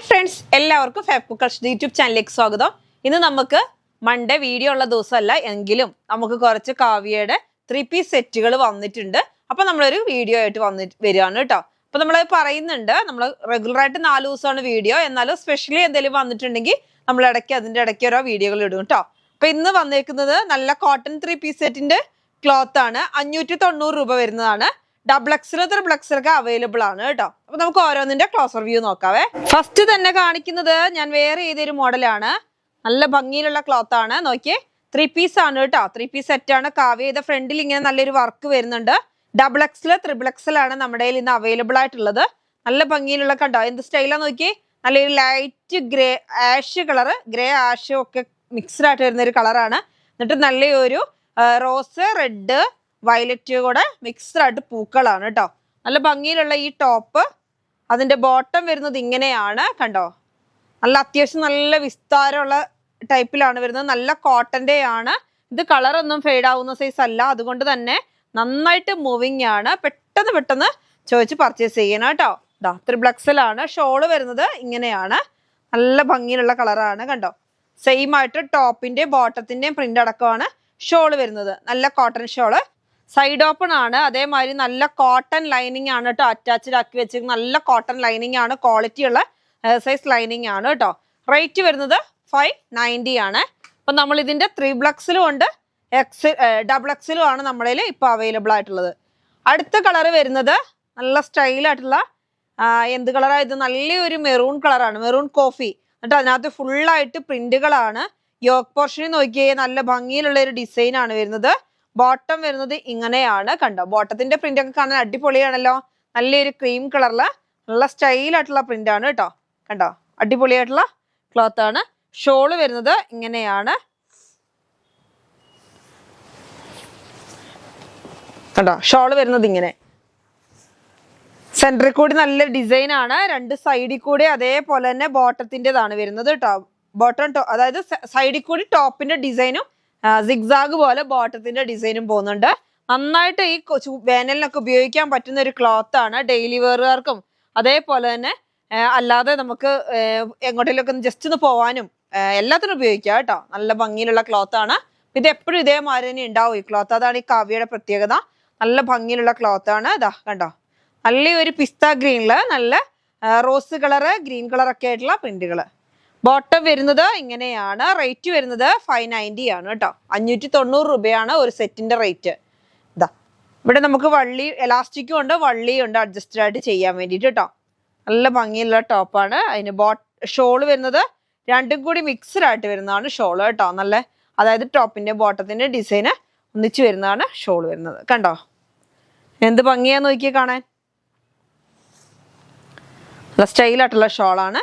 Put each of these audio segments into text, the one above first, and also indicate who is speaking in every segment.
Speaker 1: Hi friends, എല്ലാവർക്കും ഫാബ്രിക്കൽസ് YouTube ചാനലിലേക്ക് സ്വാഗതം. ഇന്ന് നമുക്ക് മൺഡേ വീഡിയോ ഉള്ള ദിവസമല്ല എങ്കിലും നമുക്ക് കുറച്ച് കാവ്യയുടെ 3-പീസ് സെറ്റുകൾ വന്നിട്ടുണ്ട്. അപ്പൊ നമ്മളൊരു വീഡിയോ ആയിട്ട് വരികയാണ് കേട്ടോ. അപ്പൊ നമ്മൾ പറയുന്നുണ്ട്, നമ്മൾ റെഗുലറായിട്ട് 4 ദിവസമാണ് വീഡിയോ, എന്നാലും സ്പെഷ്യലി എന്തെങ്കിലും വന്നിട്ടുണ്ടെങ്കിൽ നമ്മൾ അതിന്റെ ഇടയ്ക്ക് ഓരോ വീഡിയോകൾ ഇടും കേട്ടോ. അപ്പൊ ഇന്ന് വന്നേക്കുന്നത് നല്ല കോട്ടൺ 3-പീസ് സെറ്റിന്റെ ക്ലോത്ത് ആണ്. 590 രൂപ വരുന്നതാണ്. ഡബിൾ എക്സൽ ത്രിബിൾ എക്സൽ ഒക്കെ അവൈലബിൾ ആണ് കേട്ടോ. അപ്പൊ നമുക്ക് ഓരോന്നിന്റെ ക്ലോസർ വ്യൂ നോക്കാവേ. ഫസ്റ്റ് തന്നെ കാണിക്കുന്നത് ഞാൻ വേറെ ഏതൊരു മോഡലാണ്. നല്ല ഭംഗിയിലുള്ള ക്ലോത്ത് ആണ്. നോക്കിയേ, 3-പീസ് ആണ് കേട്ടോ. 3-പീസ് സെറ്റ് ആണ്. കാവ്യ ചെയ്ത ഫ്രണ്ടിൽ ഇങ്ങനെ നല്ലൊരു വർക്ക് വരുന്നുണ്ട്. ഡബിൾ എക്സൽ ത്രിബിൾ എക്സൽ ആണ് നമ്മുടെ കയ്യിൽ ഇന്ന് അവൈലബിൾ ആയിട്ടുള്ളത്. നല്ല ഭംഗിയിലുള്ള കണ്ടോ, എന്ത് സ്റ്റൈലാ നോക്കി. നല്ലൊരു light grey ash colour, grey ash ഒക്കെ മിക്സ്ഡ് ആയിട്ട് വരുന്ന ഒരു കളറാണ്. എന്നിട്ട് നല്ലൊരു റോസ്, റെഡ്, വയലറ്റ് കൂടെ മിക്സ്ഡ് ആയിട്ട് പൂക്കളാണ് കേട്ടോ. നല്ല ഭംഗിയിലുള്ള ഈ ടോപ്പ്, അതിന്റെ ബോട്ടം വരുന്നത് ഇങ്ങനെയാണ് കണ്ടോ. നല്ല അത്യാവശ്യം നല്ല വിസ്താരമുള്ള ടൈപ്പിലാണ് വരുന്നത്. നല്ല കോട്ടന്റെ ആണ് ഇത്. കളറൊന്നും ഫെയ്ഡ് ആവുന്ന സൈസ് അല്ല, അതുകൊണ്ട് തന്നെ നന്നായിട്ട് മൂവിങ് ആണ്. പെട്ടെന്ന് ചോദിച്ച് പർച്ചേസ് ചെയ്യണം കേട്ടോ. ഇതാ ത്രിബിൾ എക്സൽ ആണ്. ഷോള് വരുന്നത് ഇങ്ങനെയാണ്. നല്ല ഭംഗിയിലുള്ള കളറാണ് കണ്ടോ. സെയിം ആയിട്ട് ടോപ്പിന്റെ ബോട്ടത്തിന്റെയും പ്രിന്റ് അടക്കമാണ് ഷോള് വരുന്നത്. നല്ല കോട്ടൺ ഷോള്, സൈഡ് ഓപ്പൺ ആണ്. അതേമാതിരി നല്ല കോട്ടൺ ലൈനിങ് ആണ് കേട്ടോ. അറ്റാച്ച്ഡ് ആക്കി വെച്ചിരിക്കുന്ന നല്ല കോട്ടൺ ലൈനിങ് ആണ്. ക്വാളിറ്റി ഉള്ള സൈസ് ലൈനിങ് ആണ് കേട്ടോ. റേറ്റ് വരുന്നത് 590 ആണ്. അപ്പൊ നമ്മൾ ഇതിന്റെ 3 എക്സലും ഉണ്ട്, ഡബിൾ എക്സലും ആണ് നമ്മുടെ ഇപ്പൊ അവൈലബിൾ ആയിട്ടുള്ളത്. അടുത്ത കളർ വരുന്നത് നല്ല സ്റ്റൈലായിട്ടുള്ള എന്ത് കളറാണ് ഇത്? നല്ലൊരു മെറൂൺ കളറാണ്, മെറൂൺ കോഫി. എന്നിട്ട് അതിനകത്ത് ഫുള്ളായിട്ട് പ്രിന്റുകളാണ്. യോക്ക് പോർഷനിൽ നോക്കിയേ നല്ല ഭംഗിയിലുള്ള ഒരു ഡിസൈൻ ആണ് വരുന്നത്. ബോട്ടം വരുന്നത് ഇങ്ങനെയാണ് കണ്ടോ. ബോട്ടത്തിന്റെ പ്രിന്റ് ഒക്കെ കാണാൻ അടിപൊളിയാണല്ലോ. നല്ലൊരു ക്രീം കളറില് നല്ല സ്റ്റൈലായിട്ടുള്ള പ്രിന്റ് ആണ് കേട്ടോ. കണ്ടോ, അടിപൊളിയായിട്ടുള്ള ക്ലോത്ത് ആണ്. ഷോള് വരുന്നത് ഇങ്ങനെയാണ് കണ്ടോ. ഷോള് വരുന്നത് ഇങ്ങനെ, സെന്ററിൽ കൂടി നല്ല ഡിസൈൻ ആണ്. 2 സൈഡിൽ കൂടി അതേപോലെ തന്നെ ബോട്ടത്തിൻ്റെതാണ് വരുന്നത് കേട്ടോ. ബോട്ടം അതായത് സൈഡിൽ കൂടി ടോപ്പിന്റെ ഡിസൈനും സിഗ്സാഗ് പോലെ ബോട്ടത്തിന്റെ ഡിസൈനും പോകുന്നുണ്ട്. നന്നായിട്ട് ഈ വേനലിനൊക്കെ ഉപയോഗിക്കാൻ പറ്റുന്ന ഒരു ക്ലോത്ത് ആണ്. ഡെയിലി വെയറുകാർക്കും അതേപോലെ തന്നെ അല്ലാതെ നമുക്ക് എങ്ങോട്ടേലൊക്കെ ജസ്റ്റ് ഒന്ന് പോവാനും എല്ലാത്തിനും ഉപയോഗിക്കാം കേട്ടോ. നല്ല ഭംഗിയിലുള്ള ക്ലോത്ത് ആണ്. ഇത് എപ്പോഴും ഇതേമാതിരി തന്നെ ഉണ്ടാവും ഈ ക്ലോത്ത്. അതാണ് ഈ കാവ്യയുടെ പ്രത്യേകത. നല്ല ഭംഗിയിലുള്ള ക്ലോത്ത് ആണ്. ഇതാ കണ്ടോ, നല്ലൊരു പിസ്ത ഗ്രീനില് നല്ല റോസ് കളറ്, ഗ്രീൻ കളറൊക്കെ ആയിട്ടുള്ള പ്രിന്റുകള്. ബോട്ടം വരുന്നത് ഇങ്ങനെയാണ്. റേറ്റ് വരുന്നത് 590 ആണ് കേട്ടോ. 590 രൂപയാണ് ഒരു സെറ്റിന്റെ റേറ്റ്. ഇതാ ഇവിടെ നമുക്ക് വള്ളി എലാസ്റ്റിക്കും ഉണ്ട്, വള്ളിയും ഉണ്ട് അഡ്ജസ്റ്റഡ് ആയിട്ട് ചെയ്യാൻ വേണ്ടിയിട്ട് കേട്ടോ. നല്ല ഭംഗിയുള്ള ടോപ്പാണ്. അതിന് ഷോള് വരുന്നത് രണ്ടും കൂടി മിക്സ്ഡ് ആയിട്ട് വരുന്നതാണ് ഷോള് കേട്ടോ. നല്ല അതായത് ടോപ്പിന്റെ ബോട്ടത്തിന്റെ ഡിസൈന് ഒന്നിച്ച് വരുന്നതാണ് ഷോള് വരുന്നത്. കണ്ടോ എന്ത് ഭംഗിയാന്ന് നോക്കിയേ കാണാൻ. നല്ല സ്റ്റൈലായിട്ടുള്ള ഷോളാണ്.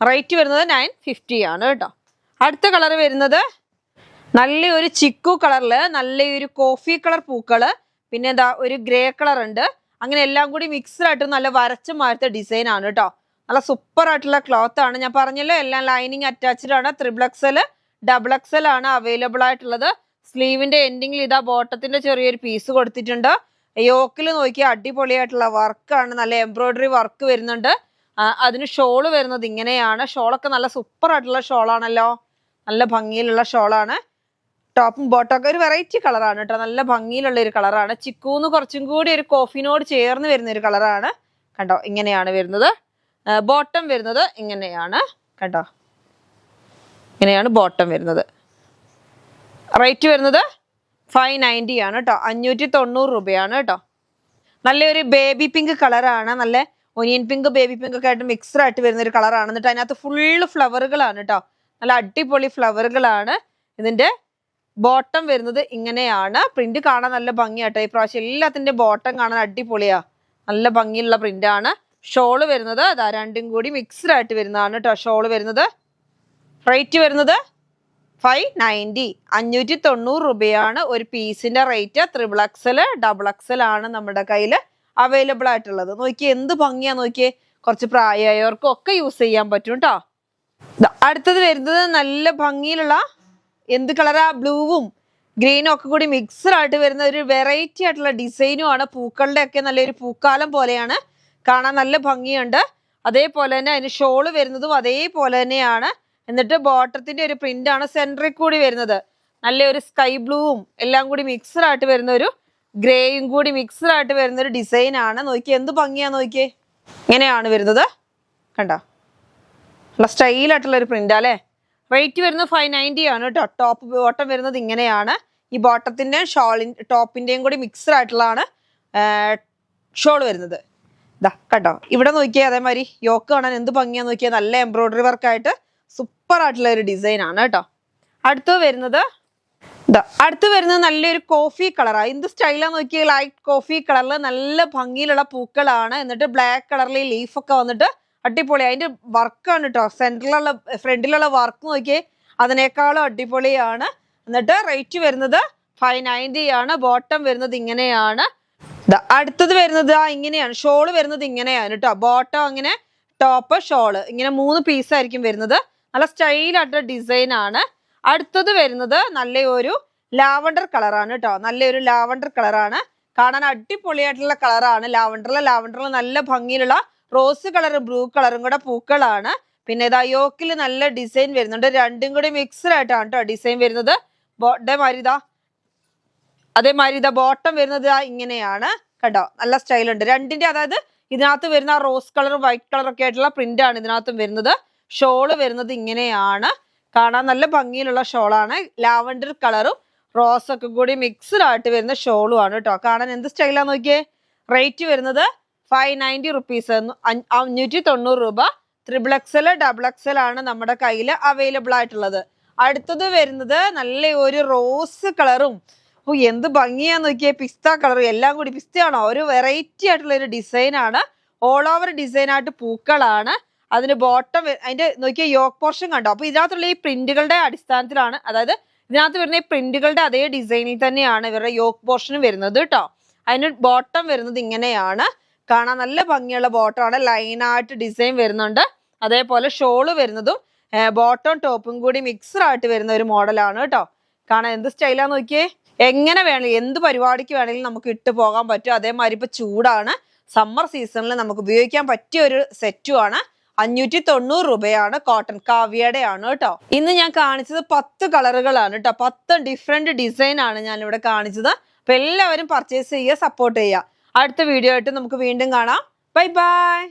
Speaker 1: റേറ്റ് വരുന്നത് 950 ആണ് കേട്ടോ. അടുത്ത കളർ വരുന്നത് നല്ലൊരു ചിക്കു കളറില് നല്ലൊരു കോഫി കളർ പൂക്കള്, പിന്നെ എന്താ ഒരു ഗ്രേ കളർ ഉണ്ട്. അങ്ങനെ എല്ലാം കൂടി മിക്സ്ഡ് ആയിട്ട് നല്ല വരച്ച മാറ്റ ഡിസൈൻ ആണ് കേട്ടോ. നല്ല സൂപ്പർ ആയിട്ടുള്ള ക്ലോത്ത് ആണ്. ഞാൻ പറഞ്ഞല്ലോ എല്ലാം ലൈനിങ് അറ്റാച്ച്ഡ് ആണ്. ത്രിബിൾ എക്സൽ ഡബിൾ എക്സൽ ആണ് അവൈലബിൾ ആയിട്ടുള്ളത്. സ്ലീവിന്റെ എൻഡിങ്ങിൽ ഇതാ ബോട്ടത്തിന്റെ ചെറിയൊരു പീസ് കൊടുത്തിട്ടുണ്ട്. യോക്കിൽ നോക്കിയാൽ അടിപൊളിയായിട്ടുള്ള വർക്കാണ്. നല്ല എംബ്രോയിഡറി വർക്ക് വരുന്നുണ്ട്. അതിന് ഷോള് വരുന്നത് ഇങ്ങനെയാണ്. ഷോളൊക്കെ നല്ല സൂപ്പർ ആയിട്ടുള്ള ഷോളാണല്ലോ. നല്ല ഭംഗിയിലുള്ള ഷോളാണ്. ടോപ്പും ബോട്ടൊക്കെ ഒരു വെറൈറ്റി കളറാണ് കേട്ടോ. നല്ല ഭംഗിയിലുള്ള ഒരു കളറാണ്. ചിക്കൂന്ന് കുറച്ചും കൂടി ഒരു കോഫിനോട് ചേർന്ന് വരുന്ന ഒരു കളറാണ് കണ്ടോ. ഇങ്ങനെയാണ് വരുന്നത്. ബോട്ടം വരുന്നത് ഇങ്ങനെയാണ് കണ്ടോ. ഇങ്ങനെയാണ് ബോട്ടം വരുന്നത്. റേറ്റ് വരുന്നത് 590 ആണ് കേട്ടോ. 590 രൂപയാണ് കേട്ടോ. നല്ലൊരു ബേബി പിങ്ക് കളറാണ്. നല്ല ഒനിയൻ പിങ്ക്, ബേബി പിങ്ക് ഒക്കെ ആയിട്ട് മിക്സ്ഡ് ആയിട്ട് വരുന്ന ഒരു കളറാണ്. എന്നിട്ട് അതിനകത്ത് ഫുള്ള് ഫ്ലവറുകളാണ് കേട്ടോ. നല്ല അടിപൊളി ഫ്ലവറുകളാണ്. ഇതിന്റെ ബോട്ടം വരുന്നത് ഇങ്ങനെയാണ്. പ്രിന്റ് കാണാൻ നല്ല ഭംഗിയാട്ടോ. ഈ പ്രാവശ്യം എല്ലാത്തിന്റെ ബോട്ടം കാണാൻ അടിപൊളിയാ. നല്ല ഭംഗിയുള്ള പ്രിന്റ് ആണ്. ഷോള് വരുന്നത് അതാ രണ്ടും കൂടി മിക്സ്ഡ് ആയിട്ട് വരുന്നതാണ് കേട്ടോ ഷോള് വരുന്നത്. റേറ്റ് വരുന്നത് 590, 590 രൂപയാണ് ഒരു പീസിന്റെ rate. Triple XL double XL ആണ് നമ്മുടെ കയ്യിൽ അവൈലബിൾ ആയിട്ടുള്ളത്. നോക്കിയേ എന്ത് ഭംഗിയാ നോക്കിയേ. കുറച്ച് പ്രായമായവർക്കും ഒക്കെ യൂസ് ചെയ്യാൻ പറ്റും കേട്ടോ. അടുത്തത് വരുന്നത് നല്ല ഭംഗിയിലുള്ള എന്ത് കളറാ, ബ്ലൂവും ഗ്രീനും ഒക്കെ കൂടി മിക്സ്ഡ് ആയിട്ട് വരുന്ന ഒരു വെറൈറ്റി ആയിട്ടുള്ള ഡിസൈനും ആണ്. പൂക്കളുടെ ഒക്കെ നല്ലൊരു പൂക്കാലം പോലെയാണ് കാണാൻ. നല്ല ഭംഗിയുണ്ട്. അതേപോലെ തന്നെ അതിന് ഷോള് വരുന്നതും അതേപോലെ തന്നെയാണ്. എന്നിട്ട് ബോട്ടത്തിന്റെ ഒരു പ്രിന്റ് ആണ് സെന്ററിൽ കൂടി വരുന്നത്. നല്ലൊരു സ്കൈ ബ്ലൂവും എല്ലാം കൂടി മിക്സഡ് ആയിട്ട് വരുന്ന ഒരു ഗ്രേയും കൂടി മിക്സഡ് ആയിട്ട് വരുന്ന ഒരു ഡിസൈൻ ആണ്. നോക്കിയേ എന്ത് ഭംഗിയാ നോക്കിയേ. ഇങ്ങനെയാണ് വരുന്നത്. കണ്ടോ, നല്ല സ്റ്റൈലായിട്ടുള്ള ഒരു പ്രിന്റ് അല്ലേ. റേറ്റ് വരുന്നത് 590 ആണ് കേട്ടോ. ടോപ്പ് ബോട്ടം വരുന്നത് ഇങ്ങനെയാണ്. ഈ ബോട്ടത്തിന്റെ ടോപ്പിന്റെയും കൂടി മിക്സഡ് ആയിട്ടുള്ളതാണ് ഷോൾ വരുന്നത്. ഇതാ കണ്ടോ, ഇവിടെ നോക്കിയാൽ അതേമാതിരി യോക്ക് കാണാൻ എന്ത് ഭംഗിയാ നോക്കിയാൽ. നല്ല എംബ്രോയിഡറി വർക്കായിട്ട് സൂപ്പർ ആയിട്ടുള്ള ഒരു ഡിസൈൻ ആണ് കേട്ടോ. അടുത്ത് വരുന്നത് നല്ലൊരു കോഫി കളറാണ്. എന്ത് സ്റ്റൈലാന്ന് നോക്കിയാൽ ലൈറ്റ് കോഫി കളറിൽ നല്ല ഭംഗിയിലുള്ള പൂക്കളാണ്. എന്നിട്ട് ബ്ലാക്ക് കളറിൽ ലീഫൊക്കെ വന്നിട്ട് അടിപൊളി. അതിന്റെ വർക്കാണ് കേട്ടോ. ഫ്രണ്ടിലുള്ള വർക്ക് നോക്കിയേ, അതിനേക്കാളും അടിപൊളിയാണ്. എന്നിട്ട് റേറ്റ് വരുന്നത് 590 ആണ്. ബോട്ടം വരുന്നത് ഇങ്ങനെയാണ്. അടുത്തത് വരുന്നത് ഇങ്ങനെയാണ്. ഷോള് വരുന്നത് ഇങ്ങനെയാണ് കേട്ടോ. ബോട്ടം അങ്ങനെ, ടോപ്പ് ഷോള് ഇങ്ങനെ 3 പീസായിരിക്കും വരുന്നത്. നല്ല സ്റ്റൈലായിട്ടുള്ള ഡിസൈൻ ആണ്. അടുത്തത് വരുന്നത് നല്ലൊരു ലാവണ്ടർ കളറാണ് കേട്ടോ. നല്ലൊരു ലാവണ്ടർ കളറാണ്. കാണാൻ അടിപൊളിയായിട്ടുള്ള കളറാണ്. ലാവണ്ടറിൽ നല്ല ഭംഗിയിലുള്ള റോസ് കളറും ബ്ലൂ കളറും കൂടെ പൂക്കളാണ്. പിന്നെ ഇതാ യോക്കിൽ നല്ല ഡിസൈൻ വരുന്നുണ്ട്. രണ്ടും കൂടി മിക്സ്ഡ് ആയിട്ടാണ് കേട്ടോ ഡിസൈൻ വരുന്നത്. അതേമാതിരി ഇതാ ബോട്ടം വരുന്നത് ഇങ്ങനെയാണ് കേട്ടോ. നല്ല സ്റ്റൈലുണ്ട് രണ്ടിന്റെ. അതായത് ഇതിനകത്ത് വരുന്ന റോസ് കളറും വൈറ്റ് കളറും ഒക്കെ ആയിട്ടുള്ള പ്രിന്റ് ആണ് ഇതിനകത്തും വരുന്നത്. ഷോള് വരുന്നത് ഇങ്ങനെയാണ്. കാണാൻ നല്ല ഭംഗിയിലുള്ള ഷോളാണ്. ലാവണ്ടർ കളറും റോസൊക്കെ കൂടി മിക്സ്ഡ് ആയിട്ട് വരുന്ന ഷോളും ആണ് കേട്ടോ. കാണാൻ എന്ത് സ്റ്റൈലാന്ന് നോക്കിയേ. റേറ്റ് വരുന്നത് 590 റുപ്പീസ്, 590 രൂപ. XXL XXL ആണ് നമ്മുടെ കയ്യിൽ അവൈലബിൾ ആയിട്ടുള്ളത്. അടുത്തത് വരുന്നത് നല്ല ഒരു റോസ് കളറും എന്ത് ഭംഗിയാന്ന് നോക്കിയേ. പിസ്ത കളറും എല്ലാം കൂടി. പിസ്തയാണോ, ഒരു വെറൈറ്റി ആയിട്ടുള്ള ഒരു ഡിസൈൻ ആണ്. ഓൾ ഓവർ ഡിസൈൻ ആയിട്ട് പൂക്കളാണ്. അതിന് ബോട്ടം അതിന്റെ നോക്കിയ യോക്ക് പോർഷൻ കണ്ടോ. അപ്പൊ ഇതിനകത്തുള്ള ഈ പ്രിന്റുകളുടെ അടിസ്ഥാനത്തിലാണ്, അതായത് ഇതിനകത്ത് വരുന്ന ഈ പ്രിന്റുകളുടെ അതേ ഡിസൈനിൽ തന്നെയാണ് ഇവരുടെ യോക്ക് പോർഷൻ വരുന്നത് കേട്ടോ. അതിന് ബോട്ടം വരുന്നത് ഇങ്ങനെയാണ്. കാണാൻ നല്ല ഭംഗിയുള്ള ബോട്ടമാണ്. ലൈനായിട്ട് ഡിസൈൻ വരുന്നുണ്ട്. അതേപോലെ ഷോള് വരുന്നതും ബോട്ടം ടോപ്പും കൂടി മിക്സ്ഡ് ആയിട്ട് വരുന്ന ഒരു മോഡലാണ് കേട്ടോ. കാണാൻ എന്ത് സ്റ്റൈലാന്ന് നോക്കിയേ. എങ്ങനെ വേണമെങ്കിലും എന്ത് പരിപാടിക്ക് വേണമെങ്കിലും നമുക്ക് ഇട്ട് പോകാൻ പറ്റും. അതേമാതിരി ഇപ്പൊ ചൂടാണ്, സമ്മർ സീസണിൽ നമുക്ക് ഉപയോഗിക്കാൻ പറ്റിയ ഒരു സെറ്റുമാണ്. 590 രൂപയാണ്. കോട്ടൺ കാവ്യയുടെ ആണ് കേട്ടോ. ഇന്ന് ഞാൻ കാണിച്ചത് 10 കളറുകളാണ് കേട്ടോ. 10 ഡിഫറെന്റ് ഡിസൈൻ ആണ് ഞാൻ ഇവിടെ കാണിച്ചത്. അപ്പൊ എല്ലാവരും പർച്ചേസ് ചെയ്യുക, സപ്പോർട്ട് ചെയ്യുക. അടുത്ത വീഡിയോ ആയിട്ട് നമുക്ക് വീണ്ടും കാണാം. Bye bye.